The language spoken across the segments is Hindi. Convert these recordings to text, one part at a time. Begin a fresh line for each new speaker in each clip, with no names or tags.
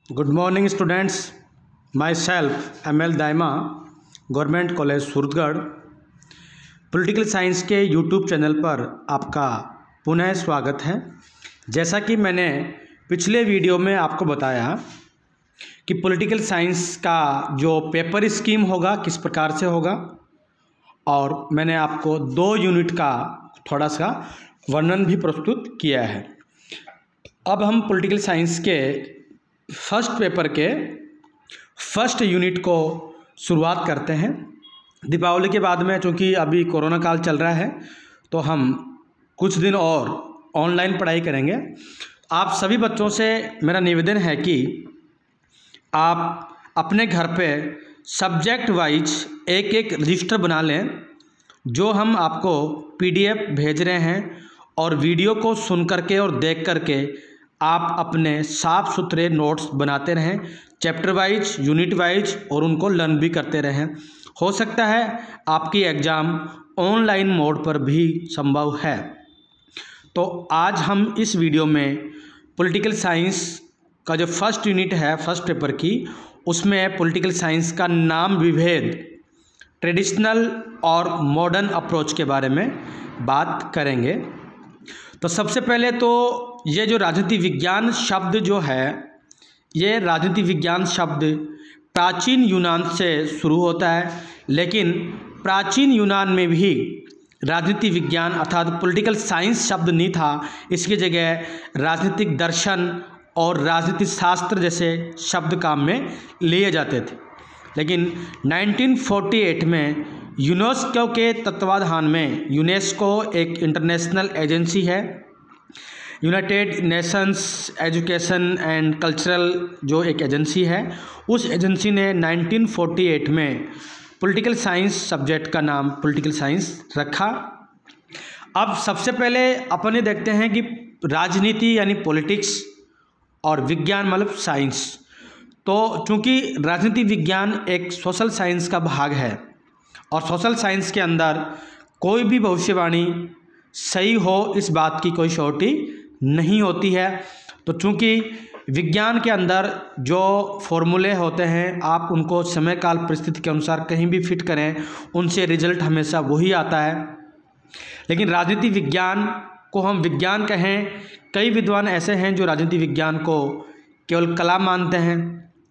Good morning students, myself ML Daima, government college Suratgarh. Political science के यूट्यूब चैनल पर आपका पुनः स्वागत है। जैसा कि मैंने पिछले वीडियो में आपको बताया कि पॉलिटिकल साइंस का जो पेपर स्कीम होगा किस प्रकार से होगा, और मैंने आपको 2 यूनिट का थोड़ा सा वर्णन भी प्रस्तुत किया है। अब हम पॉलिटिकल साइंस के फर्स्ट पेपर के फर्स्ट यूनिट को शुरुआत करते हैं। दीपावली के बाद में, चूँकि अभी कोरोना काल चल रहा है, तो हम कुछ दिन और ऑनलाइन पढ़ाई करेंगे। आप सभी बच्चों से मेरा निवेदन है कि आप अपने घर पे सब्जेक्ट वाइज एक एक रजिस्टर बना लें, जो हम आपको PDF भेज रहे हैं, और वीडियो को सुन करके और देख करके आप अपने साफ सुथरे नोट्स बनाते रहें, चैप्टर वाइज, यूनिट वाइज, और उनको लर्न भी करते रहें। हो सकता है आपकी एग्ज़ाम ऑनलाइन मोड पर भी संभव है। तो आज हम इस वीडियो में पॉलिटिकल साइंस का जो फर्स्ट यूनिट है फर्स्ट पेपर की, उसमें पॉलिटिकल साइंस का नाम विभेद, ट्रेडिशनल और मॉडर्न अप्रोच के बारे में बात करेंगे। तो सबसे पहले तो ये जो राजनीति विज्ञान शब्द जो है, ये राजनीति विज्ञान शब्द प्राचीन यूनान से शुरू होता है, लेकिन प्राचीन यूनान में भी राजनीति विज्ञान अर्थात पॉलिटिकल साइंस शब्द नहीं था। इसकी जगह राजनीतिक दर्शन और राजनीति शास्त्र जैसे शब्द काम में लिए जाते थे। लेकिन 1948 में यूनेस्को के तत्वाधान में, यूनेस्को एक इंटरनेशनल एजेंसी है, United Nations education and cultural जो एक एजेंसी है, उस एजेंसी ने 1948 में पॉलिटिकल साइंस सब्जेक्ट का नाम पॉलिटिकल साइंस रखा। अब सबसे पहले अपन ये देखते हैं कि राजनीति यानी पॉलिटिक्स और विज्ञान मतलब साइंस। तो चूँकि राजनीति विज्ञान एक सोशल साइंस का भाग है, और सोशल साइंस के अंदर कोई भी भविष्यवाणी सही हो इस बात की कोई श्योरिटी नहीं होती है। तो चूँकि विज्ञान के अंदर जो फॉर्मूले होते हैं, आप उनको समय काल परिस्थिति के अनुसार कहीं भी फिट करें, उनसे रिजल्ट हमेशा वही आता है। लेकिन राजनीति विज्ञान को हम विज्ञान कहें, कई विद्वान ऐसे हैं जो राजनीति विज्ञान को केवल कला मानते हैं,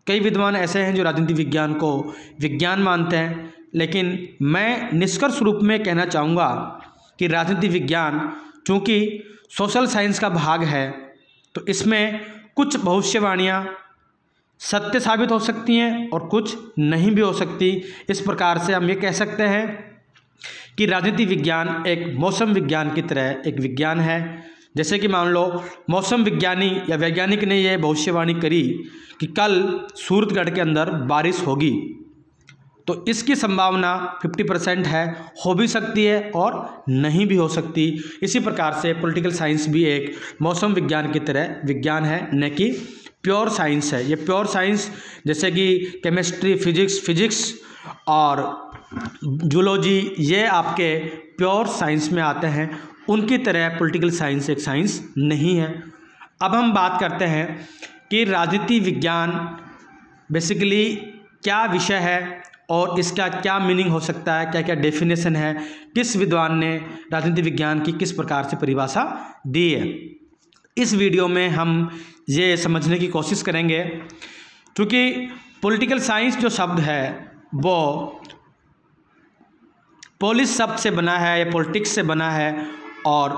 कई विद्वान ऐसे हैं जो राजनीति विज्ञान को विज्ञान मानते हैं। लेकिन मैं निष्कर्ष रूप में कहना चाहूँगा कि राजनीति विज्ञान चूँकि सोशल साइंस का भाग है, तो इसमें कुछ भविष्यवाणियाँ सत्य साबित हो सकती हैं और कुछ नहीं भी हो सकती। इस प्रकार से हम ये कह सकते हैं कि राजनीति विज्ञान एक मौसम विज्ञान की तरह एक विज्ञान है। जैसे कि मान लो मौसम विज्ञानी या वैज्ञानिक ने यह भविष्यवाणी करी कि कल सूरतगढ़ के अंदर बारिश होगी, तो इसकी संभावना 50% है, हो भी सकती है और नहीं भी हो सकती। इसी प्रकार से पॉलिटिकल साइंस भी एक मौसम विज्ञान की तरह विज्ञान है, न कि प्योर साइंस है। ये प्योर साइंस जैसे कि केमिस्ट्री, फिजिक्स और जूलॉजी, ये आपके प्योर साइंस में आते हैं, उनकी तरह पॉलिटिकल साइंस एक साइंस नहीं है। अब हम बात करते हैं कि राजनीति विज्ञान बेसिकली क्या विषय है और इसका क्या मीनिंग हो सकता है, क्या क्या डेफिनेशन है, किस विद्वान ने राजनीति विज्ञान की किस प्रकार से परिभाषा दी है। इस वीडियो में हम ये समझने की कोशिश करेंगे। क्योंकि पॉलिटिकल साइंस जो शब्द है वो पोलिस शब्द से बना है या पॉलिटिक्स से बना है, और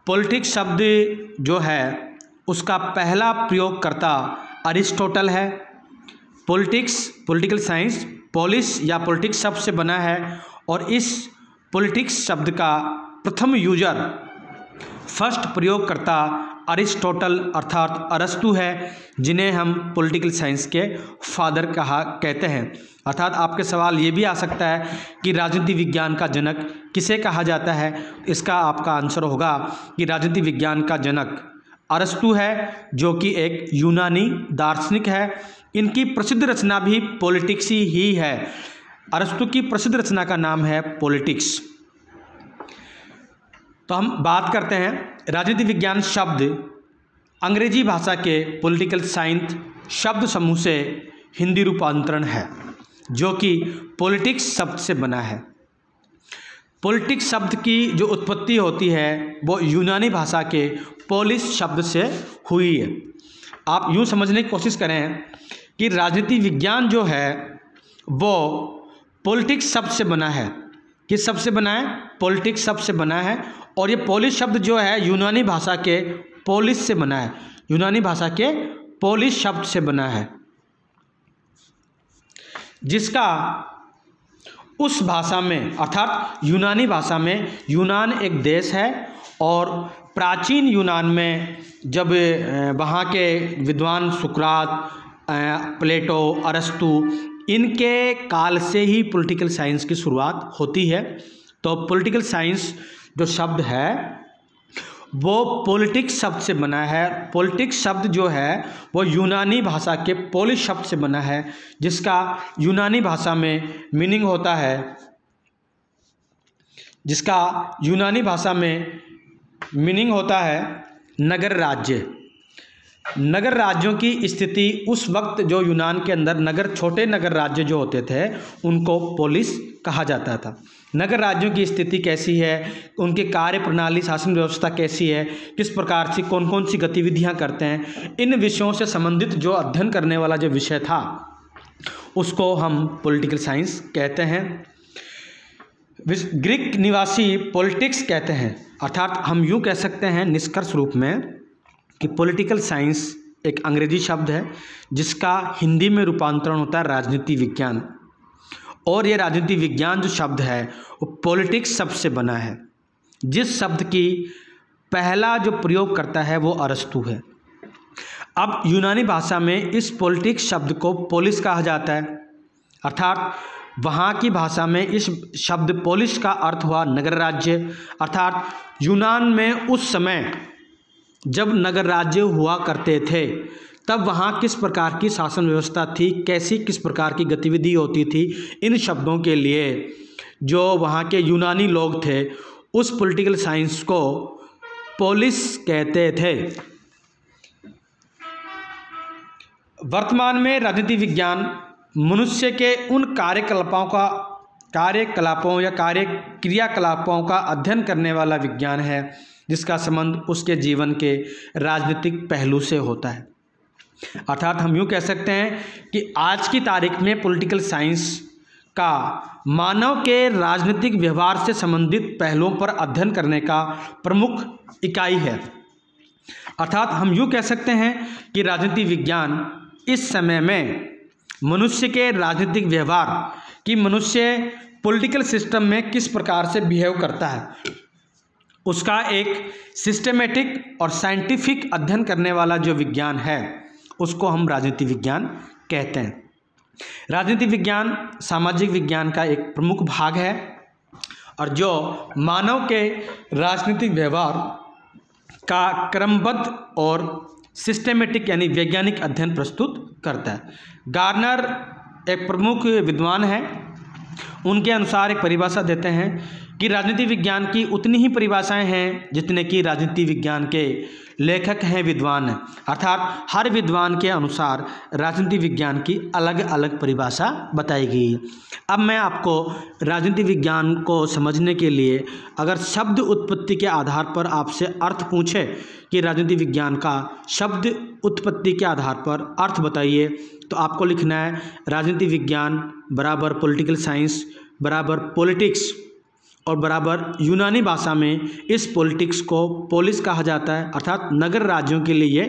पॉलिटिक्स शब्द जो है उसका पहला प्रयोगकर्ता अरिस्टोटल है। पॉलिटिकल साइंस पोलिस या पॉलिटिक्स शब्द से बना है, और इस पॉलिटिक्स शब्द का प्रथम यूजर, फर्स्ट प्रयोगकर्ता अरिस्टोटल अर्थात अरस्तु है, जिन्हें हम पॉलिटिकल साइंस के फादर कहते हैं। अर्थात आपके सवाल ये भी आ सकता है कि राजनीति विज्ञान का जनक किसे कहा जाता है। इसका आपका आंसर होगा कि राजनीति विज्ञान का जनक अरस्तु है, जो कि एक यूनानी दार्शनिक है। इनकी प्रसिद्ध रचना भी पॉलिटिक्स ही है। अरस्तु की प्रसिद्ध रचना का नाम है पॉलिटिक्स। तो हम बात करते हैं राजनीति विज्ञान शब्द अंग्रेजी भाषा के पॉलिटिकल साइंस शब्द समूह से हिंदी रूपांतरण है, जो कि पॉलिटिक्स शब्द से बना है। पॉलिटिक्स शब्द की जो उत्पत्ति होती है वो यूनानी भाषा के पोलिस शब्द से हुई है। आप यूँ समझने की कोशिश करें कि राजनीति विज्ञान जो है वो पॉलिटिक्स शब्द से बना है। किस शब्द से बना है? पॉलिटिक्स शब्द से बना है। और ये पोलिस शब्द जो है यूनानी भाषा के पोलिस से बना है, यूनानी भाषा के पोलिस शब्द से बना है, जिसका उस भाषा में अर्थात यूनानी भाषा में, यूनान एक देश है और प्राचीन यूनान में जब वहाँ के विद्वान सुकरात, प्लेटो, अरस्तु, इनके काल से ही पॉलिटिकल साइंस की शुरुआत होती है। तो पॉलिटिकल साइंस जो शब्द है वो पॉलिटिक्स शब्द से बना है। पॉलिटिक्स शब्द जो है वो यूनानी भाषा के पोलिश शब्द से बना है, जिसका यूनानी भाषा में मीनिंग होता है, जिसका यूनानी भाषा में मीनिंग होता है नगर राज्य। नगर राज्यों की स्थिति उस वक्त जो यूनान के अंदर नगर, छोटे नगर राज्य जो होते थे उनको पोलिस कहा जाता था। नगर राज्यों की स्थिति कैसी है, उनके कार्य प्रणाली, शासन व्यवस्था कैसी है, किस प्रकार से कौन कौन सी गतिविधियां करते हैं, इन विषयों से संबंधित जो अध्ययन करने वाला जो विषय था उसको हम पॉलिटिकल साइंस कहते हैं। ग्रीक निवासी पॉलिटिक्स कहते हैं, अर्थात हम यूँ कह सकते हैं निष्कर्ष रूप में कि पॉलिटिकल साइंस एक अंग्रेजी शब्द है जिसका हिंदी में रूपांतरण होता है राजनीति विज्ञान। और ये राजनीति विज्ञान जो शब्द है वो पॉलिटिक्स शब्द से बना है, जिस शब्द की पहला जो प्रयोग करता है वो अरस्तु है। अब यूनानी भाषा में इस पॉलिटिक्स शब्द को पोलिस कहा जाता है, अर्थात वहाँ की भाषा में इस शब्द पोलिस का अर्थ हुआ नगर राज्य। अर्थात यूनान में उस समय जब नगर राज्य हुआ करते थे तब वहाँ किस प्रकार की शासन व्यवस्था थी, कैसी किस प्रकार की गतिविधि होती थी, इन शब्दों के लिए जो वहाँ के यूनानी लोग थे उस पॉलिटिकल साइंस को पोलिस कहते थे। वर्तमान में राजनीति विज्ञान मनुष्य के उन कार्यकलापों या क्रियाकलापों का अध्ययन करने वाला विज्ञान है जिसका संबंध उसके जीवन के राजनीतिक पहलू से होता है। अर्थात हम यूँ कह सकते हैं कि आज की तारीख में पॉलिटिकल साइंस का मानव के राजनीतिक व्यवहार से संबंधित पहलुओं पर अध्ययन करने का प्रमुख इकाई है। अर्थात हम यूँ कह सकते हैं कि राजनीति विज्ञान इस समय में मनुष्य के राजनीतिक व्यवहार कि मनुष्य पॉलिटिकल सिस्टम में किस प्रकार से बिहेव करता है उसका एक सिस्टमेटिक और साइंटिफिक अध्ययन करने वाला जो विज्ञान है उसको हम राजनीति विज्ञान कहते हैं। राजनीति विज्ञान सामाजिक विज्ञान का एक प्रमुख भाग है और जो मानव के राजनीतिक व्यवहार का क्रमबद्ध और सिस्टमेटिक यानी वैज्ञानिक अध्ययन प्रस्तुत करता है। गार्नर एक प्रमुख विद्वान है, उनके अनुसार एक परिभाषा देते हैं कि राजनीति विज्ञान की उतनी ही परिभाषाएं हैं जितने कि राजनीति विज्ञान के लेखक हैं, विद्वान हैं। अर्थात हर विद्वान के अनुसार राजनीति विज्ञान की अलग अलग परिभाषा बताई गई है। अब मैं आपको राजनीति विज्ञान को समझने के लिए अगर शब्द उत्पत्ति के आधार पर आपसे अर्थ पूछे कि राजनीति विज्ञान का शब्द उत्पत्ति के आधार पर अर्थ बताइए, तो आपको लिखना है राजनीति विज्ञान बराबर पॉलिटिकल साइंस बराबर पॉलिटिक्स और बराबर यूनानी भाषा में इस पॉलिटिक्स को पोलिस कहा जाता है, अर्थात नगर राज्यों के लिए ये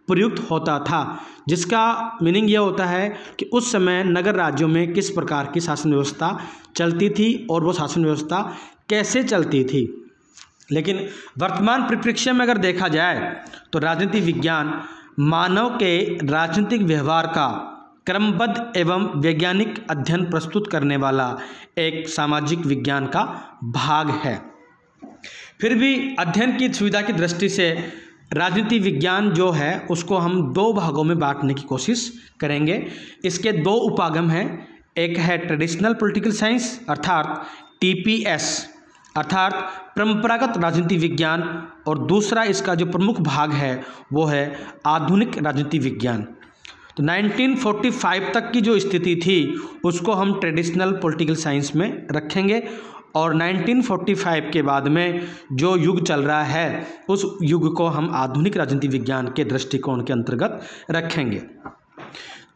प्रयुक्त होता था, जिसका मीनिंग ये होता है कि उस समय नगर राज्यों में किस प्रकार की शासन व्यवस्था चलती थी और वो शासन व्यवस्था कैसे चलती थी। लेकिन वर्तमान परिप्रेक्ष्य में अगर देखा जाए तो राजनीति विज्ञान मानव के राजनीतिक व्यवहार का क्रमबद्ध एवं वैज्ञानिक अध्ययन प्रस्तुत करने वाला एक सामाजिक विज्ञान का भाग है। फिर भी अध्ययन की सुविधा की दृष्टि से राजनीति विज्ञान जो है उसको हम दो भागों में बांटने की कोशिश करेंगे। इसके दो उपागम हैं, एक है ट्रेडिशनल पॉलिटिकल साइंस अर्थात TPS अर्थात परंपरागत राजनीति विज्ञान, और दूसरा इसका जो प्रमुख भाग है वो है आधुनिक राजनीति विज्ञान। तो 1945 तक की जो स्थिति थी उसको हम ट्रेडिशनल पॉलिटिकल साइंस में रखेंगे और 1945 के बाद में जो युग चल रहा है उस युग को हम आधुनिक राजनीति विज्ञान के दृष्टिकोण के अंतर्गत रखेंगे।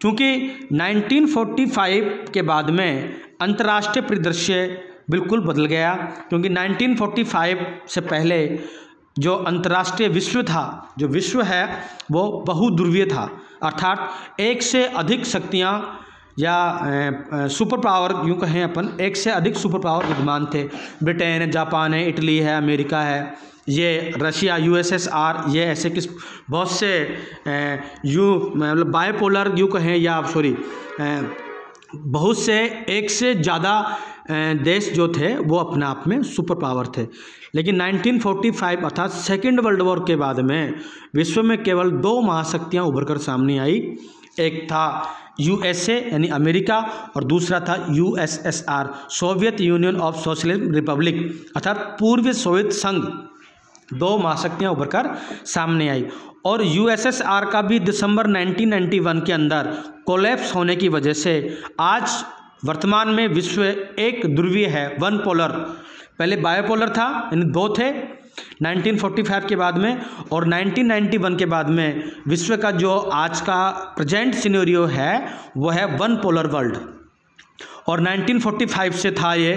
क्योंकि 1945 के बाद में अंतर्राष्ट्रीय परिदृश्य बिल्कुल बदल गया, क्योंकि 1945 से पहले जो अंतर्राष्ट्रीय विश्व था, जो विश्व है वो बहुध्रुवीय था, अर्थात एक से अधिक शक्तियाँ या सुपर पावर यूँ कहें अपन, एक से अधिक सुपर पावर विद्यमान थे। ब्रिटेन, जापान है, इटली है, अमेरिका है, ये रशिया, यूएसएसआर, ये ऐसे किस बहुत से मतलब बायपोलर यूँ कहें या सॉरी बहुत से एक से ज़्यादा देश जो थे वो अपने आप में सुपर पावर थे। लेकिन 1945 अर्थात सेकेंड वर्ल्ड वॉर के बाद में विश्व में केवल 2 महाशक्तियाँ उभर कर सामने आई। एक था यूएसए यानी अमेरिका और दूसरा था USSR, Soviet union of socialist Republic, अर्थात पूर्व सोवियत संघ। 2 महाशक्तियाँ उभर कर सामने आई और यूएसएसआर का भी दिसंबर 1991 के अंदर कोलैप्स होने की वजह से आज वर्तमान में विश्व एक ध्रुवीय है, वन पोलर। पहले बायोपोलर था, यानी 2 थे 1945 के बाद में, और 1991 के बाद में विश्व का जो आज का प्रेजेंट सिनेरियो है वो है वन पोलर वर्ल्ड। और 1945 से था ये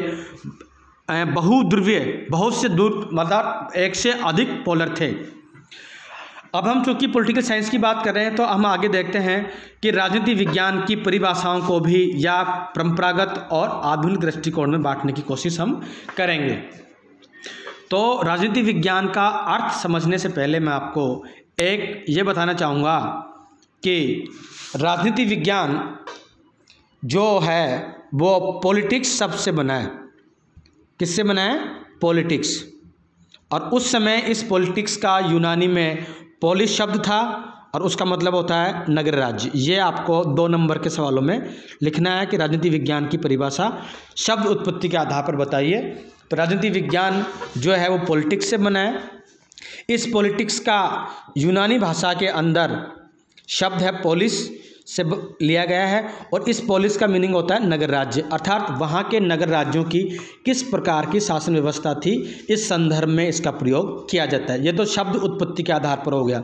बहुध्रुवीय, बहुत से दूर मतलब एक से अधिक पोलर थे। अब हम चूँकि पॉलिटिकल साइंस की बात कर रहे हैं तो हम आगे देखते हैं कि राजनीति विज्ञान की परिभाषाओं को भी या परंपरागत और आधुनिक दृष्टिकोण में बांटने की कोशिश हम करेंगे। तो राजनीति विज्ञान का अर्थ समझने से पहले मैं आपको एक ये बताना चाहूँगा कि राजनीति विज्ञान जो है वो पॉलिटिक्स शब्द से बना है। किससे बना है? पॉलिटिक्स। और उस समय इस पॉलिटिक्स का यूनानी में पोलिस शब्द था और उसका मतलब होता है नगर राज्य। ये आपको 2 नंबर के सवालों में लिखना है कि राजनीति विज्ञान की परिभाषा शब्द उत्पत्ति के आधार पर बताइए। तो राजनीति विज्ञान जो है वो पॉलिटिक्स से बना है। इस पॉलिटिक्स का यूनानी भाषा के अंदर शब्द है पोलिस से लिया गया है और इस पोलिस का मीनिंग होता है नगर राज्य, अर्थात वहाँ के नगर राज्यों की किस प्रकार की शासन व्यवस्था थी, इस संदर्भ में इसका प्रयोग किया जाता है। ये तो शब्द उत्पत्ति के आधार पर हो गया।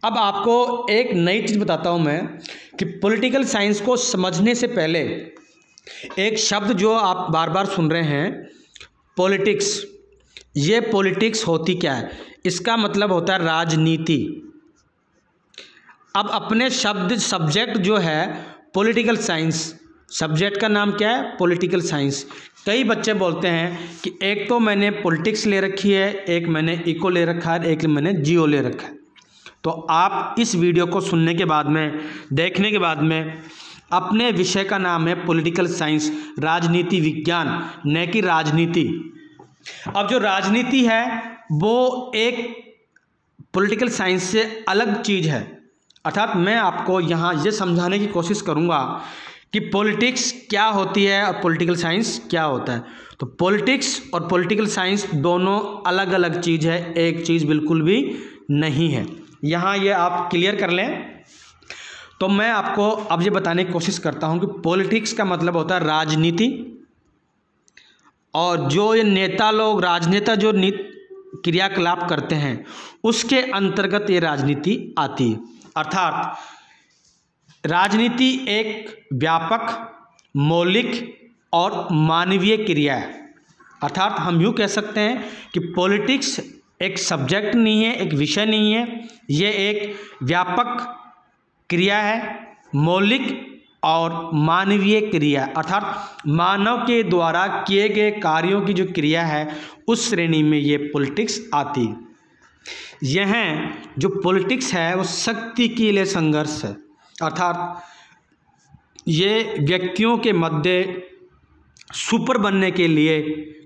अब आपको एक नई चीज़ बताता हूँ मैं कि पॉलिटिकल साइंस को समझने से पहले एक शब्द जो आप बार बार सुन रहे हैं पॉलिटिक्स, ये पॉलिटिक्स होती क्या है? इसका मतलब होता है राजनीति। अब अपने शब्द सब्जेक्ट जो है पॉलिटिकल साइंस, सब्जेक्ट का नाम क्या है? Political science. कई बच्चे बोलते हैं कि एक तो मैंने पॉलिटिक्स ले रखी है, एक मैंने इको ले रखा है, एक मैंने जियो ले रखा है। तो आप इस वीडियो को सुनने के बाद में, देखने के बाद में अपने विषय का नाम है पॉलिटिकल साइंस, राजनीति विज्ञान, न कि राजनीति। अब जो राजनीति है वो एक पॉलिटिकल साइंस से अलग चीज़ है, अर्थात मैं आपको यहाँ ये समझाने की कोशिश करूँगा कि पॉलिटिक्स क्या होती है और पॉलिटिकल साइंस क्या होता है। तो पॉलिटिक्स और पॉलिटिकल साइंस दोनों अलग अलग चीज़ है, एक चीज़ बिल्कुल भी नहीं है। यहाँ ये आप क्लियर कर लें। तो मैं आपको अब ये बताने की कोशिश करता हूँ कि पॉलिटिक्स का मतलब होता है राजनीति, और जो ये नेता लोग, राजनेता जो क्रियाकलाप करते हैं उसके अंतर्गत ये राजनीति आती है। अर्थात राजनीति एक व्यापक, मौलिक और मानवीय क्रिया है। अर्थात हम यूँ कह सकते हैं कि पॉलिटिक्स एक सब्जेक्ट नहीं है, एक विषय नहीं है, ये एक व्यापक क्रिया है, मौलिक और मानवीय क्रिया, अर्थात मानव के द्वारा किए गए कार्यों की जो क्रिया है उस श्रेणी में ये पॉलिटिक्स आती है। यह जो पॉलिटिक्स है वो शक्ति के लिए संघर्ष है, अर्थात ये व्यक्तियों के मध्य सुपर बनने के लिए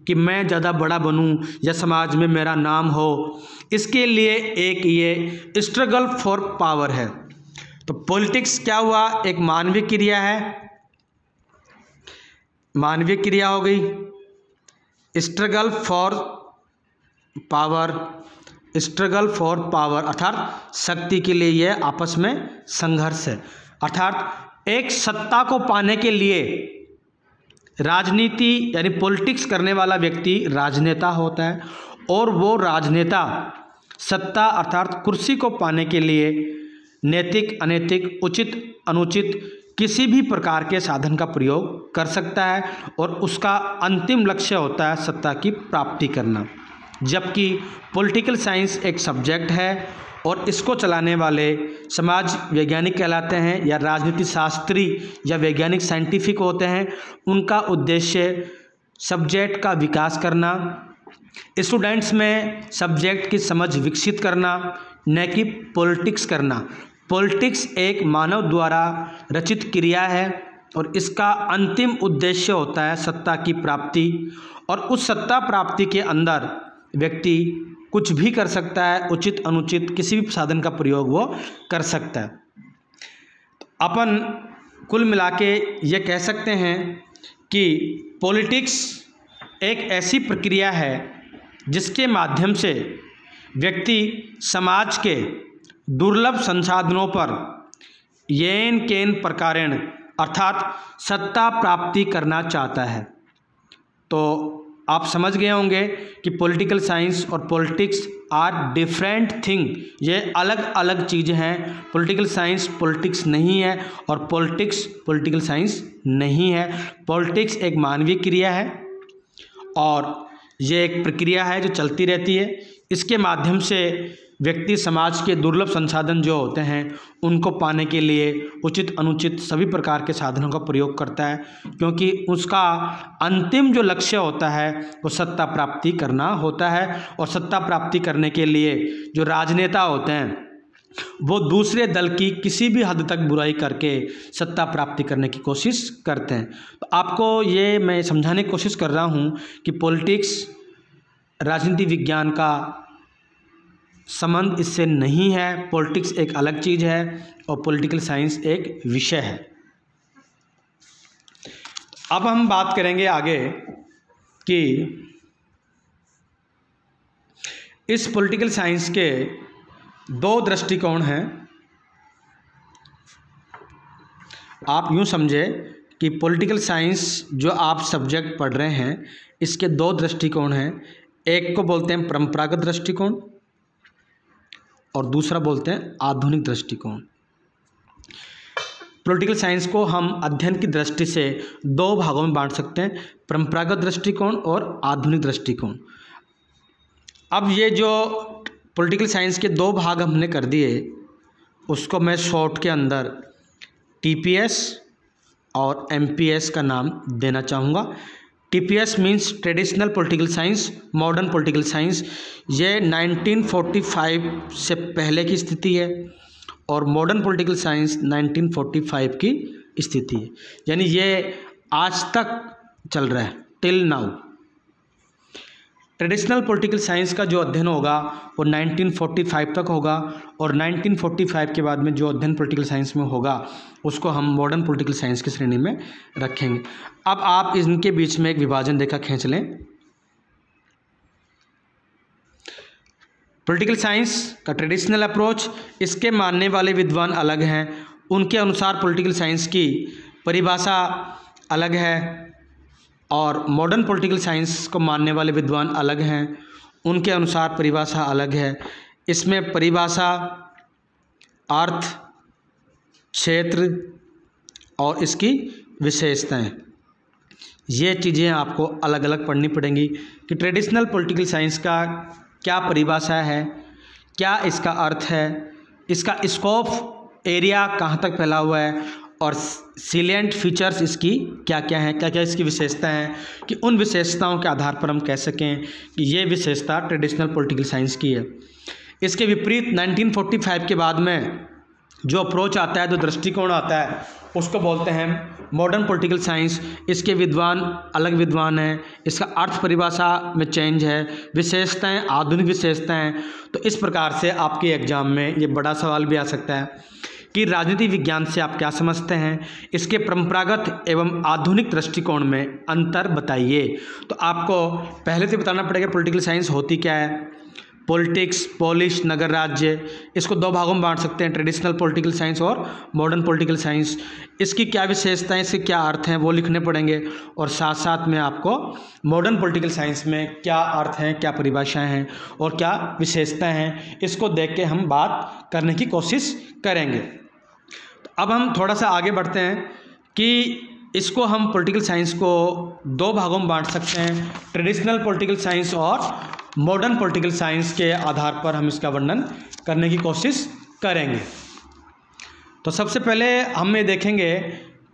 कि मैं ज़्यादा बड़ा बनूं या समाज में मेरा नाम हो, इसके लिए एक ये स्ट्रगल फॉर पावर है। तो पॉलिटिक्स क्या हुआ? एक मानवीय क्रिया है, मानवीय क्रिया हो गई। Struggle for power, struggle for power अर्थात शक्ति के लिए यह आपस में संघर्ष है। अर्थात एक सत्ता को पाने के लिए राजनीति यानी पॉलिटिक्स करने वाला व्यक्ति राजनेता होता है, और वो राजनेता सत्ता अर्थात कुर्सी को पाने के लिए नैतिक, अनैतिक, उचित, अनुचित किसी भी प्रकार के साधन का प्रयोग कर सकता है, और उसका अंतिम लक्ष्य होता है सत्ता की प्राप्ति करना। जबकि पॉलिटिकल साइंस एक सब्जेक्ट है और इसको चलाने वाले समाज वैज्ञानिक कहलाते हैं, या राजनीति शास्त्री या वैज्ञानिक साइंटिफिक होते हैं। उनका उद्देश्य सब्जेक्ट का विकास करना, स्टूडेंट्स में सब्जेक्ट की समझ विकसित करना, न कि पॉलिटिक्स करना। पॉलिटिक्स एक मानव द्वारा रचित क्रिया है और इसका अंतिम उद्देश्य होता है सत्ता की प्राप्ति, और उस सत्ता प्राप्ति के अंदर व्यक्ति कुछ भी कर सकता है, उचित, अनुचित किसी भी साधन का प्रयोग वो कर सकता है। अपन कुल मिला के ये कह सकते हैं कि पॉलिटिक्स एक ऐसी प्रक्रिया है जिसके माध्यम से व्यक्ति समाज के दुर्लभ संसाधनों पर येन केन प्रकारेण अर्थात सत्ता प्राप्ति करना चाहता है। तो आप समझ गए होंगे कि पॉलिटिकल साइंस और पॉलिटिक्स आर डिफरेंट थिंग, ये अलग अलग चीज़ें हैं। पॉलिटिकल साइंस पॉलिटिक्स नहीं है और पॉलिटिक्स पॉलिटिकल साइंस नहीं है। पॉलिटिक्स एक मानवीय क्रिया है और ये एक प्रक्रिया है जो चलती रहती है। इसके माध्यम से व्यक्ति समाज के दुर्लभ संसाधन जो होते हैं उनको पाने के लिए उचित, अनुचित सभी प्रकार के साधनों का प्रयोग करता है, क्योंकि उसका अंतिम जो लक्ष्य होता है वो सत्ता प्राप्ति करना होता है। और सत्ता प्राप्ति करने के लिए जो राजनेता होते हैं वो दूसरे दल की किसी भी हद तक बुराई करके सत्ता प्राप्ति करने की कोशिश करते हैं। तो आपको ये मैं समझाने की कोशिश कर रहा हूँ कि पॉलिटिक्स राजनीति विज्ञान का संबंध इससे नहीं है। पॉलिटिक्स एक अलग चीज़ है और पॉलिटिकल साइंस एक विषय है। अब हम बात करेंगे आगे कि इस पॉलिटिकल साइंस के दो दृष्टिकोण हैं। आप यूँ समझे कि पॉलिटिकल साइंस जो आप सब्जेक्ट पढ़ रहे हैं इसके दो दृष्टिकोण हैं। एक को बोलते हैं परंपरागत दृष्टिकोण और दूसरा बोलते हैं आधुनिक दृष्टिकोण। पॉलिटिकल साइंस को हम अध्ययन की दृष्टि से दो भागों में बांट सकते हैं, परंपरागत दृष्टिकोण और आधुनिक दृष्टिकोण। अब ये जो पॉलिटिकल साइंस के दो भाग हमने कर दिए उसको मैं शॉर्ट के अंदर टीपीएस और एमपीएस का नाम देना चाहूँगा। TPS means traditional political science, modern political science. ये 1945 से पहले की स्थिति है और मॉडर्न पॉलिटिकल साइंस 1945 की स्थिति है, यानी ये आज तक चल रहा है, till now. Traditional political science का जो अध्ययन होगा वो 1945 तक होगा और 1945 के बाद में जो अध्ययन पॉलिटिकल साइंस में होगा उसको हम मॉडर्न पॉलिटिकल साइंस की श्रेणी में रखेंगे। अब आप इनके बीच में एक विभाजन रेखा खींच लें। पॉलिटिकल साइंस का ट्रेडिशनल अप्रोच, इसके मानने वाले विद्वान अलग हैं, उनके अनुसार पॉलिटिकल साइंस की परिभाषा अलग है, और मॉडर्न पॉलिटिकल साइंस को मानने वाले विद्वान अलग हैं, उनके अनुसार परिभाषा अलग है। इसमें परिभाषा, अर्थ, क्षेत्र और इसकी विशेषताएं, ये चीज़ें आपको अलग अलग पढ़नी पड़ेंगी कि ट्रेडिशनल पॉलिटिकल साइंस का क्या परिभाषा है, क्या इसका अर्थ है, इसका स्कोप एरिया कहाँ तक फैला हुआ है और सीलिएंट फीचर्स इसकी क्या क्या हैं, क्या क्या इसकी विशेषता हैं, कि उन विशेषताओं के आधार पर हम कह सकें कि ये विशेषता ट्रेडिशनल पॉलिटिकल साइंस की है। इसके विपरीत 1945 के बाद में जो अप्रोच आता है, जो दृष्टिकोण आता है, उसको बोलते हैं मॉडर्न पॉलिटिकल साइंस। इसके विद्वान अलग विद्वान हैं, इसका अर्थ परिभाषा में चेंज है, विशेषताएं आधुनिक विशेषताएं। तो इस प्रकार से आपके एग्जाम में ये बड़ा सवाल भी आ सकता है कि राजनीति विज्ञान से आप क्या समझते हैं, इसके परंपरागत एवं आधुनिक दृष्टिकोण में अंतर बताइए। तो आपको पहले से बताना पड़ेगा पॉलिटिकल साइंस होती क्या है। पॉलिटिक्स, पॉलिश, नगर राज्य, इसको दो भागों में बांट सकते हैं, ट्रेडिशनल पॉलिटिकल साइंस और मॉडर्न पॉलिटिकल साइंस। इसकी क्या विशेषताएं, इसके क्या अर्थ हैं वो लिखने पड़ेंगे, और साथ साथ में आपको मॉडर्न पॉलिटिकल साइंस में क्या अर्थ हैं, क्या परिभाषाएं हैं और क्या विशेषताएं हैं, इसको देख के हम बात करने की कोशिश करेंगे। तो अब हम थोड़ा सा आगे बढ़ते हैं कि इसको हम पॉलिटिकल साइंस को दो भागों में बांट सकते हैं, ट्रेडिशनल पॉलिटिकल साइंस और मॉडर्न पॉलिटिकल साइंस के आधार पर हम इसका वर्णन करने की कोशिश करेंगे। तो सबसे पहले हम ये देखेंगे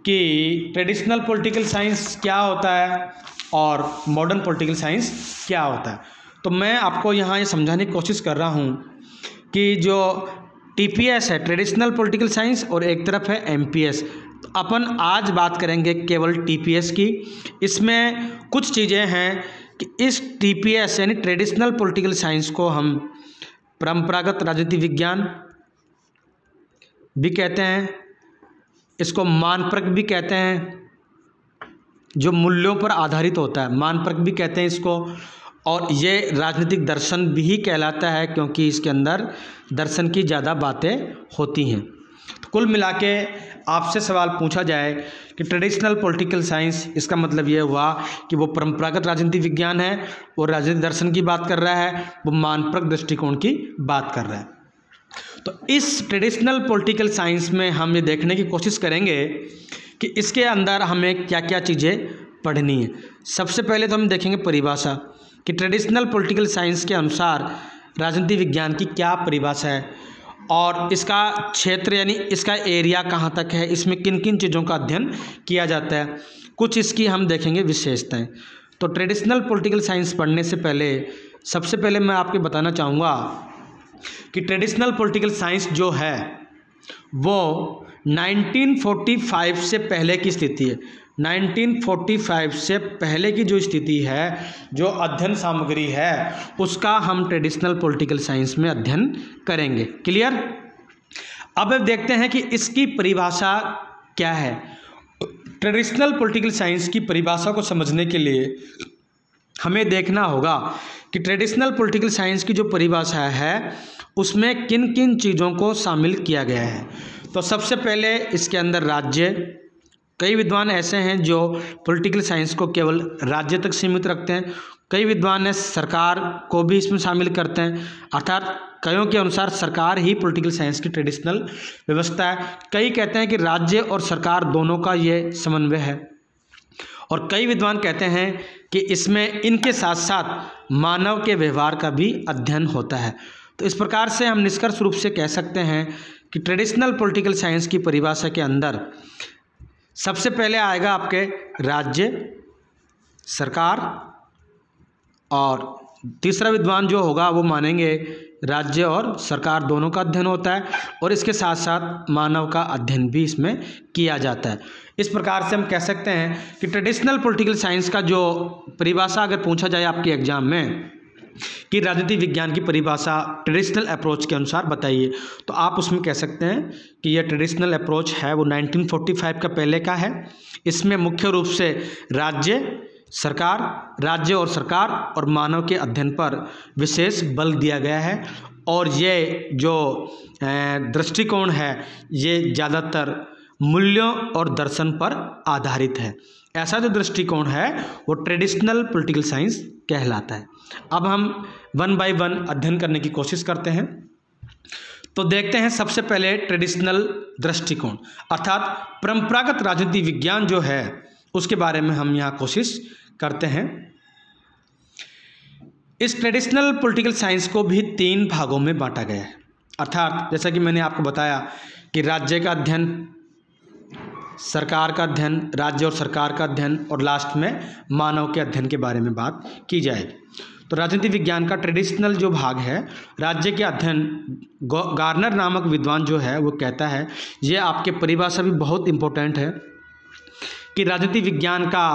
कि ट्रेडिशनल पॉलिटिकल साइंस क्या होता है और मॉडर्न पॉलिटिकल साइंस क्या होता है। तो मैं आपको यहाँ ये समझाने की कोशिश कर रहा हूँ कि जो TPS है, ट्रेडिशनल पॉलिटिकल साइंस, और एक तरफ है MPS। तो अपन आज बात करेंगे केवल TPS की। इसमें कुछ चीज़ें हैं कि इस TPS यानी ट्रेडिशनल पॉलिटिकल साइंस को हम परंपरागत राजनीति विज्ञान भी कहते हैं, इसको मानपरक भी कहते हैं, जो मूल्यों पर आधारित होता है, मानपरक भी कहते हैं इसको, और ये राजनीतिक दर्शन भी कहलाता है क्योंकि इसके अंदर दर्शन की ज़्यादा बातें होती हैं। तो कुल मिला के आपसे सवाल पूछा जाए कि ट्रेडिशनल पॉलिटिकल साइंस, इसका मतलब ये हुआ कि वो परंपरागत राजनीति विज्ञान है, वो राजनीतिक दर्शन की बात कर रहा है, वो मानपरक दृष्टिकोण की बात कर रहा है। तो इस ट्रेडिशनल पॉलिटिकल साइंस में हम ये देखने की कोशिश करेंगे कि इसके अंदर हमें क्या क्या चीज़ें पढ़नी है। सबसे पहले तो हम देखेंगे परिभाषा कि ट्रेडिशनल पॉलिटिकल साइंस के अनुसार राजनीति विज्ञान की क्या परिभाषा है और इसका क्षेत्र यानी इसका एरिया कहाँ तक है, इसमें किन किन चीज़ों का अध्ययन किया जाता है, कुछ इसकी हम देखेंगे विशेषताएं। तो ट्रेडिशनल पॉलिटिकल साइंस पढ़ने से पहले सबसे पहले मैं आपको बताना चाहूँगा कि ट्रेडिशनल पॉलिटिकल साइंस जो है वो 1945 से पहले की स्थिति है। 1945 से पहले की जो स्थिति है, जो अध्ययन सामग्री है, उसका हम ट्रेडिशनल पॉलिटिकल साइंस में अध्ययन करेंगे। क्लियर? अब देखते हैं कि इसकी परिभाषा क्या है। ट्रेडिशनल पॉलिटिकल साइंस की परिभाषा को समझने के लिए हमें देखना होगा कि ट्रेडिशनल पॉलिटिकल साइंस की जो परिभाषा है उसमें किन किन चीज़ों को शामिल किया गया है। तो सबसे पहले इसके अंदर राज्य, कई विद्वान ऐसे हैं जो पॉलिटिकल साइंस को केवल राज्य तक सीमित रखते हैं, कई विद्वान सरकार को भी इसमें शामिल करते हैं, अर्थात कईयों के अनुसार सरकार ही पॉलिटिकल साइंस की ट्रेडिशनल व्यवस्था है। कई कहते हैं कि राज्य और सरकार दोनों का ये समन्वय है, और कई विद्वान कहते हैं कि इसमें इनके साथ साथ मानव के व्यवहार का भी अध्ययन होता है। तो इस प्रकार से हम निष्कर्ष रूप से कह सकते हैं कि ट्रेडिशनल पॉलिटिकल साइंस की परिभाषा के अंदर सबसे पहले आएगा आपके राज्य, सरकार, और तीसरा विद्वान जो होगा वो मानेंगे राज्य और सरकार दोनों का अध्ययन होता है, और इसके साथ साथ मानव का अध्ययन भी इसमें किया जाता है। इस प्रकार से हम कह सकते हैं कि ट्रेडिशनल पॉलिटिकल साइंस का जो परिभाषा अगर पूछा जाए आपके एग्जाम में कि राजनीति विज्ञान की परिभाषा ट्रेडिशनल अप्रोच के अनुसार बताइए, तो आप उसमें कह सकते हैं कि यह ट्रेडिशनल अप्रोच है वो 1945 का पहले का है। इसमें मुख्य रूप से राज्य और सरकार और मानव के अध्ययन पर विशेष बल दिया गया है, और ये जो दृष्टिकोण है ये ज़्यादातर मूल्यों और दर्शन पर आधारित है। ऐसा जो दृष्टिकोण है वो ट्रेडिशनल पॉलिटिकल साइंस कहलाता है। अब हम वन बाय वन अध्ययन करने की कोशिश करते हैं। तो देखते हैं सबसे पहले ट्रेडिशनल दृष्टिकोण अर्थात परंपरागत राजनीति विज्ञान जो है उसके बारे में हम यहाँ कोशिश करते हैं। इस ट्रेडिशनल पॉलिटिकल साइंस को भी 3 भागों में बांटा गया है, अर्थात जैसा कि मैंने आपको बताया कि राज्य का अध्ययन, सरकार का अध्ययन, राज्य और सरकार का अध्ययन, और लास्ट में मानव के अध्ययन के बारे में बात की जाएगी। तो राजनीति विज्ञान का ट्रेडिशनल जो भाग है, राज्य के अध्ययन, गार्नर नामक विद्वान जो है वो कहता है, ये आपके परिभाषा भी बहुत इम्पोर्टेंट है कि राजनीति विज्ञान का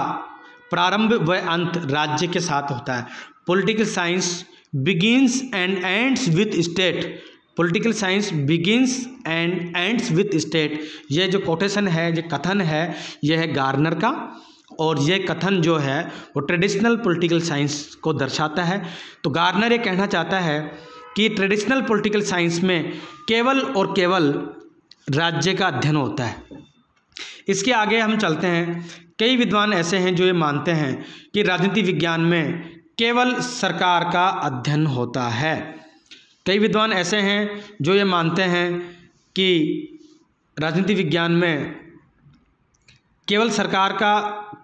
प्रारंभ व अंत राज्य के साथ होता है। Political science begins and ends with state, political science begins and ends with state, ये जो कोटेशन है, ये कथन है, यह है गार्नर का, और ये कथन जो है वो ट्रेडिशनल पॉलिटिकल साइंस को दर्शाता है। तो गार्नर ये कहना चाहता है कि ट्रेडिशनल पॉलिटिकल साइंस में केवल और केवल राज्य का अध्ययन होता है। इसके आगे हम चलते हैं। कई विद्वान ऐसे हैं जो ये मानते हैं कि राजनीति विज्ञान में केवल सरकार का अध्ययन होता है। कई विद्वान ऐसे हैं जो ये मानते हैं कि राजनीति विज्ञान में केवल सरकार का,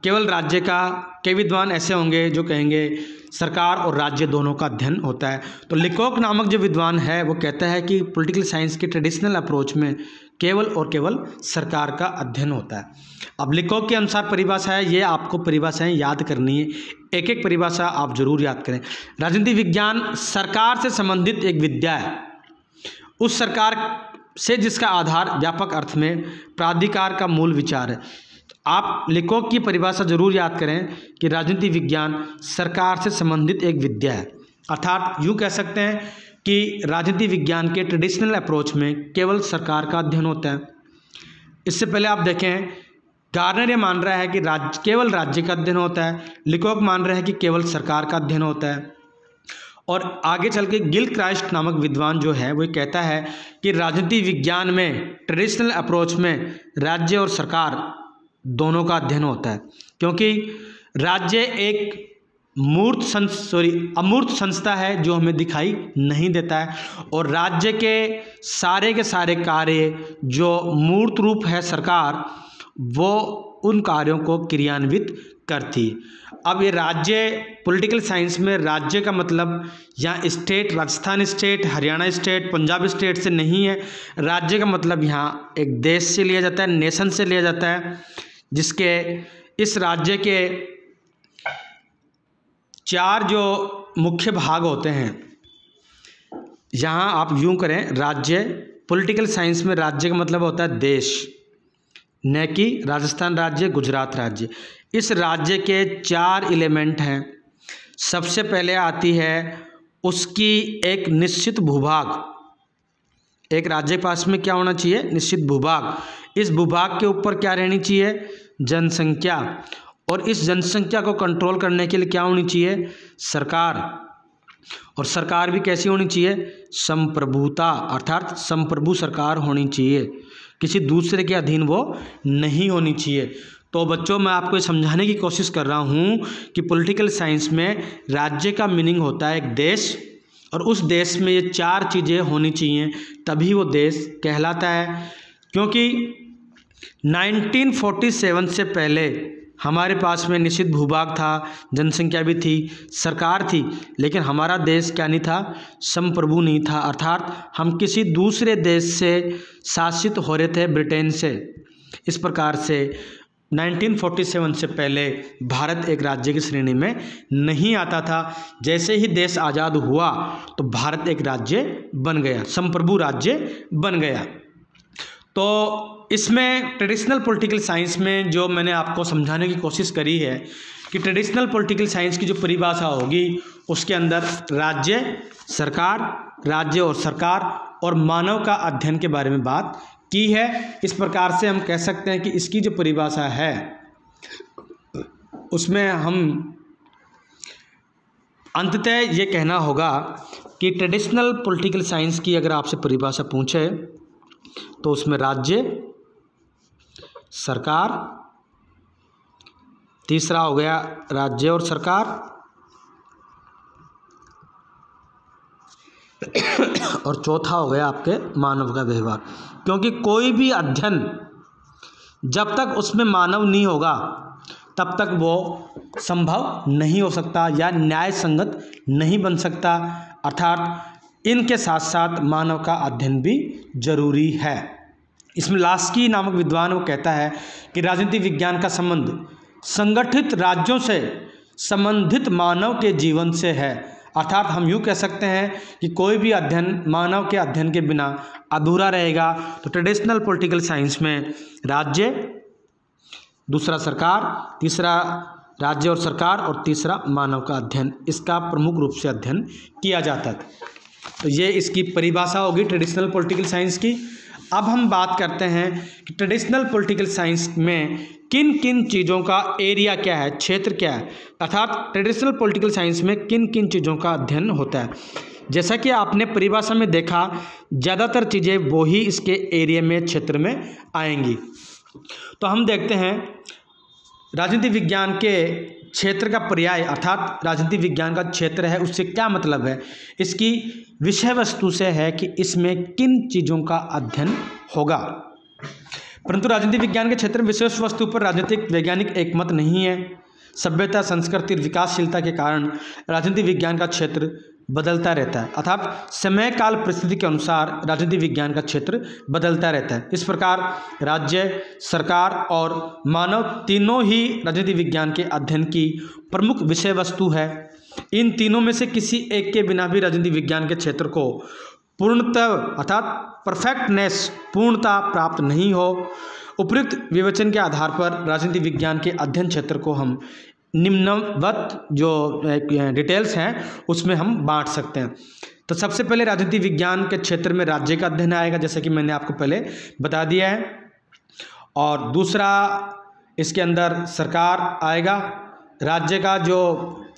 केवल राज्य का। कई विद्वान ऐसे होंगे जो कहेंगे सरकार और राज्य दोनों का अध्ययन होता है। तो लिकोक नामक जो विद्वान है वो कहता है कि पॉलिटिकल साइंस की ट्रेडिशनल अप्रोच में केवल और केवल सरकार का अध्ययन होता है। अब लिकोक के अनुसार परिभाषा है, ये आपको परिभाषाएं याद करनी है, एक एक परिभाषा आप जरूर याद करें। राजनीति विज्ञान सरकार से संबंधित एक विद्या है, उस सरकार से जिसका आधार व्यापक अर्थ में प्राधिकार का मूल विचार है। आप लिकोक की परिभाषा जरूर याद करें कि राजनीति विज्ञान सरकार से संबंधित एक विद्या है, अर्थात यूँ कह सकते हैं कि राजनीति विज्ञान के ट्रेडिशनल अप्रोच में केवल सरकार का अध्ययन होता है। इससे पहले आप देखें, गार्नर ये मान रहा है कि केवल राज्य का अध्ययन होता है, लिकोक मान रहा है कि केवल सरकार का अध्ययन होता है। और आगे चल के गिलक्राइस्ट नामक विद्वान जो है वो कहता है कि राजनीति विज्ञान में ट्रेडिशनल अप्रोच में राज्य और सरकार दोनों का अध्ययन होता है, क्योंकि राज्य एक अमूर्त संस्था है जो हमें दिखाई नहीं देता है, और राज्य के सारे कार्य जो मूर्त रूप है सरकार, वो उन कार्यों को क्रियान्वित करती है। अब ये राज्य पॉलिटिकल साइंस में राज्य का मतलब यहाँ state, Rajasthan state, Haryana state, Punjab state से नहीं है। राज्य का मतलब यहाँ एक देश से लिया जाता है, नेशन से लिया जाता है, जिसके इस राज्य के 4 जो मुख्य भाग होते हैं। यहाँ आप यूँ करें, राज्य पॉलिटिकल साइंस में राज्य का मतलब होता है देश, न कि राजस्थान राज्य, गुजरात राज्य। इस राज्य के 4 एलिमेंट हैं। सबसे पहले आती है उसकी एक निश्चित भूभाग। एक राज्य के पास में क्या होना चाहिए? निश्चित भूभाग। इस भूभाग के ऊपर क्या रहनी चाहिए? जनसंख्या। और इस जनसंख्या को कंट्रोल करने के लिए क्या होनी चाहिए? सरकार। और सरकार भी कैसी होनी चाहिए? संप्रभुता, अर्थात संप्रभु सरकार होनी चाहिए, किसी दूसरे के अधीन वो नहीं होनी चाहिए। तो बच्चों, मैं आपको ये समझाने की कोशिश कर रहा हूँ कि पॉलिटिकल साइंस में राज्य का मीनिंग होता है एक देश, और उस देश में ये 4 चीज़ें होनी चाहिए, तभी वो देश कहलाता है। क्योंकि 1947 से पहले हमारे पास में निश्चित भूभाग था, जनसंख्या भी थी, सरकार थी, लेकिन हमारा देश क्या नहीं था? संप्रभु नहीं था, अर्थात हम किसी दूसरे देश से शासित हो रहे थे, ब्रिटेन से। इस प्रकार से 1947 से पहले भारत एक राज्य की श्रेणी में नहीं आता था। जैसे ही देश आज़ाद हुआ तो भारत एक राज्य बन गया, संप्रभु राज्य बन गया। तो इसमें ट्रेडिशनल पॉलिटिकल साइंस में जो मैंने आपको समझाने की कोशिश करी है कि ट्रेडिशनल पॉलिटिकल साइंस की जो परिभाषा होगी उसके अंदर राज्य, सरकार, राज्य और सरकार और मानव का अध्ययन के बारे में बात की है। इस प्रकार से हम कह सकते हैं कि इसकी जो परिभाषा है उसमें हम अंततः ये कहना होगा कि ट्रेडिशनल पॉलिटिकल साइंस की अगर आपसे परिभाषा पूछे तो उसमें राज्य, सरकार, तीसरा हो गया राज्य और सरकार, और चौथा हो गया आपके मानव का व्यवहार। क्योंकि कोई भी अध्ययन जब तक उसमें मानव नहीं होगा तब तक वो संभव नहीं हो सकता या न्याय संगत नहीं बन सकता, अर्थात इनके साथ साथ मानव का अध्ययन भी जरूरी है। इसमें लास्की नामक विद्वान वो कहता है कि राजनीति विज्ञान का संबंध संगठित राज्यों से संबंधित मानव के जीवन से है, अर्थात हम यूँ कह सकते हैं कि कोई भी अध्ययन मानव के अध्ययन के बिना अधूरा रहेगा। तो ट्रेडिशनल पॉलिटिकल साइंस में राज्य, दूसरा सरकार, तीसरा राज्य और सरकार और तीसरा मानव का अध्ययन, इसका प्रमुख रूप से अध्ययन किया जाता है। तो ये इसकी परिभाषा होगी ट्रेडिशनल पॉलिटिकल साइंस की। अब हम बात करते हैं कि ट्रेडिशनल पॉलिटिकल साइंस में किन किन चीज़ों का एरिया क्या है, क्षेत्र क्या है, अर्थात ट्रेडिशनल पॉलिटिकल साइंस में किन किन चीज़ों का अध्ययन होता है। जैसा कि आपने परिभाषा में देखा, ज़्यादातर चीज़ें वो ही इसके एरिया में, क्षेत्र में आएंगी। तो हम देखते हैं राजनीति विज्ञान के क्षेत्र का पर्याय अर्थात राजनीति विज्ञान का क्षेत्र है, उससे क्या मतलब है, इसकी विषय वस्तु से है कि इसमें किन चीज़ों का अध्ययन होगा। परंतु राजनीति विज्ञान के क्षेत्र में विषय वस्तु पर राजनीतिक वैज्ञानिक एकमत नहीं है। सभ्यता, संस्कृति, विकासशीलता के कारण राजनीति विज्ञान का क्षेत्र बदलता रहता है, अर्थात समय काल परिस्थिति के अनुसार राजनीति विज्ञान का क्षेत्र बदलता रहता है। इस प्रकार राज्य, सरकार और मानव तीनों ही राजनीति विज्ञान के अध्ययन की प्रमुख विषय वस्तु है। इन तीनों में से किसी एक के बिना भी राजनीति विज्ञान के क्षेत्र को पूर्णतः अर्थात परफेक्टनेस, पूर्णता प्राप्त नहीं हो। उपयुक्त विवेचन के आधार पर राजनीति विज्ञान के अध्ययन क्षेत्र को हम निम्नवत जो डिटेल्स हैं उसमें हम बांट सकते हैं। तो सबसे पहले राजनीति विज्ञान के क्षेत्र में राज्य का अध्ययन आएगा, जैसे कि मैंने आपको पहले बता दिया है। और दूसरा इसके अंदर सरकार आएगा। राज्य का जो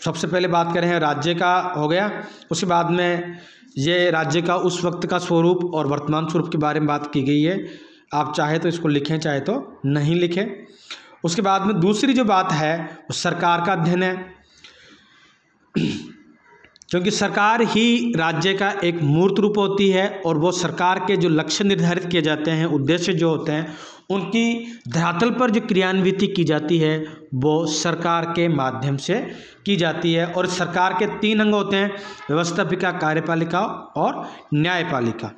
सबसे पहले बात करें हैं, राज्य का हो गया। उसके बाद में ये राज्य का उस वक्त का स्वरूप और वर्तमान स्वरूप के बारे में बात की गई है। आप चाहे तो इसको लिखें, चाहे तो नहीं लिखें। उसके बाद में दूसरी जो बात है वो सरकार का अध्ययन है, क्योंकि सरकार ही राज्य का एक मूर्त रूप होती है और वो सरकार के जो लक्ष्य निर्धारित किए जाते हैं, उद्देश्य जो होते हैं, उनकी धरातल पर जो क्रियान्विति की जाती है वो सरकार के माध्यम से की जाती है। और सरकार के 3 अंग होते हैं, व्यवस्थापिका, कार्यपालिका और न्यायपालिका।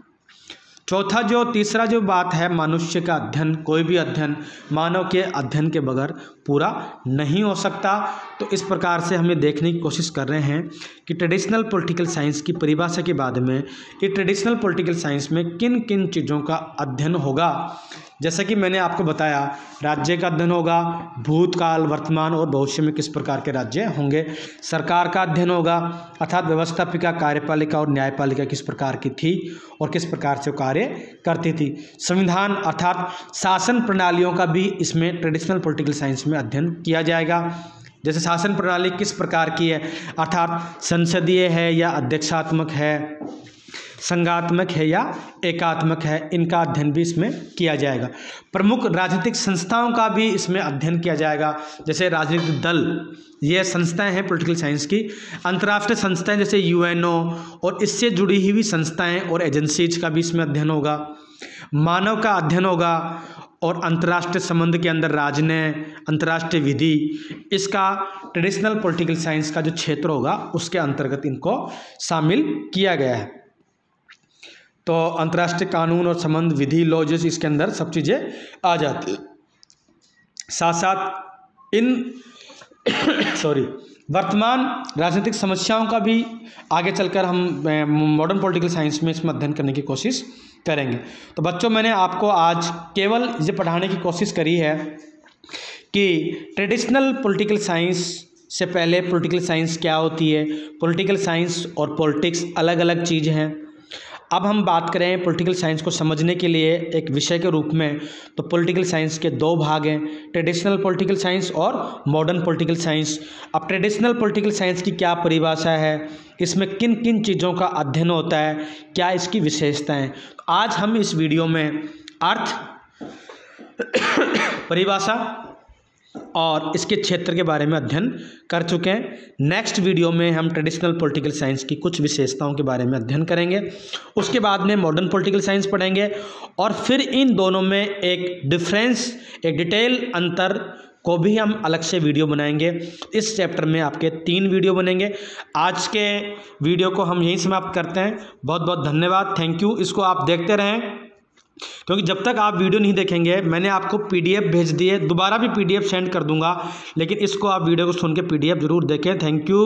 चौथा जो तीसरा जो बात है, मनुष्य का अध्ययन। कोई भी अध्ययन मानव के अध्ययन के बगैर पूरा नहीं हो सकता। तो इस प्रकार से हम ये देखने की कोशिश कर रहे हैं कि ट्रेडिशनल पॉलिटिकल साइंस की परिभाषा के बाद में ये ट्रेडिशनल पॉलिटिकल साइंस में किन किन चीज़ों का अध्ययन होगा। जैसा कि मैंने आपको बताया, राज्य का अध्ययन होगा, भूतकाल, वर्तमान और भविष्य में किस प्रकार के राज्य होंगे। सरकार का अध्ययन होगा, अर्थात व्यवस्थापिका, कार्यपालिका और न्यायपालिका किस प्रकार की थी और किस प्रकार से कार्य करती थी। संविधान अर्थात शासन प्रणालियों का भी इसमें ट्रेडिशनल पॉलिटिकल साइंस में अध्ययन किया जाएगा। जैसे शासन प्रणाली किस प्रकार की है, अर्थात संसदीय है या अध्यक्षात्मक है, संघात्मक है या एकात्मक है, इनका अध्ययन भी इसमें किया जाएगा। प्रमुख राजनीतिक संस्थाओं का भी इसमें अध्ययन किया जाएगा, जैसे राजनीतिक दल, ये संस्थाएं हैं पॉलिटिकल साइंस की। अंतर्राष्ट्रीय संस्थाएं जैसे यूएनओ और इससे जुड़ी हुई संस्थाएं और एजेंसीज का भी इसमें अध्ययन होगा। मानव का अध्ययन होगा और अंतर्राष्ट्रीय संबंध के अंदर राजनय, अंतर्राष्ट्रीय विधि, इसका ट्रेडिशनल पॉलिटिकल साइंस का जो क्षेत्र होगा उसके अंतर्गत इनको शामिल किया गया है। तो अंतर्राष्ट्रीय कानून और संबंध, विधि, लॉजेस, इसके अंदर सब चीज़ें आ जाती हैं। साथ साथ इन वर्तमान राजनीतिक समस्याओं का भी आगे चलकर हम मॉडर्न पॉलिटिकल साइंस में इसमें अध्ययन करने की कोशिश करेंगे। तो बच्चों, मैंने आपको आज केवल ये पढ़ाने की कोशिश करी है कि ट्रेडिशनल पॉलिटिकल साइंस से पहले पॉलिटिकल साइंस क्या होती है। पॉलिटिकल साइंस और पॉलिटिक्स अलग अलग चीज़ हैं। अब हम बात करें पॉलिटिकल साइंस को समझने के लिए एक विषय के रूप में, तो पॉलिटिकल साइंस के 2 भाग हैं, ट्रेडिशनल पॉलिटिकल साइंस और मॉडर्न पॉलिटिकल साइंस। अब ट्रेडिशनल पॉलिटिकल साइंस की क्या परिभाषा है, इसमें किन किन चीज़ों का अध्ययन होता है, क्या इसकी विशेषताएं, आज हम इस वीडियो में अर्थ, परिभाषा और इसके क्षेत्र के बारे में अध्ययन कर चुके हैं। नेक्स्ट वीडियो में हम ट्रेडिशनल पॉलिटिकल साइंस की कुछ विशेषताओं के बारे में अध्ययन करेंगे। उसके बाद में मॉडर्न पॉलिटिकल साइंस पढ़ेंगे और फिर इन दोनों में एक डिफरेंस, एक डिटेल अंतर को भी हम अलग से वीडियो बनाएंगे। इस चैप्टर में आपके 3 वीडियो बनेंगे। आज के वीडियो को हम यहीं समाप्त करते हैं। बहुत बहुत धन्यवाद, थैंक यू। इसको आप देखते रहें, क्योंकि जब तक आप वीडियो नहीं देखेंगे, मैंने आपको PDF भेज दी है, दोबारा भी PDF सेंड कर दूंगा, लेकिन इसको आप वीडियो को सुन के PDF ज़रूर देखें। Thank you.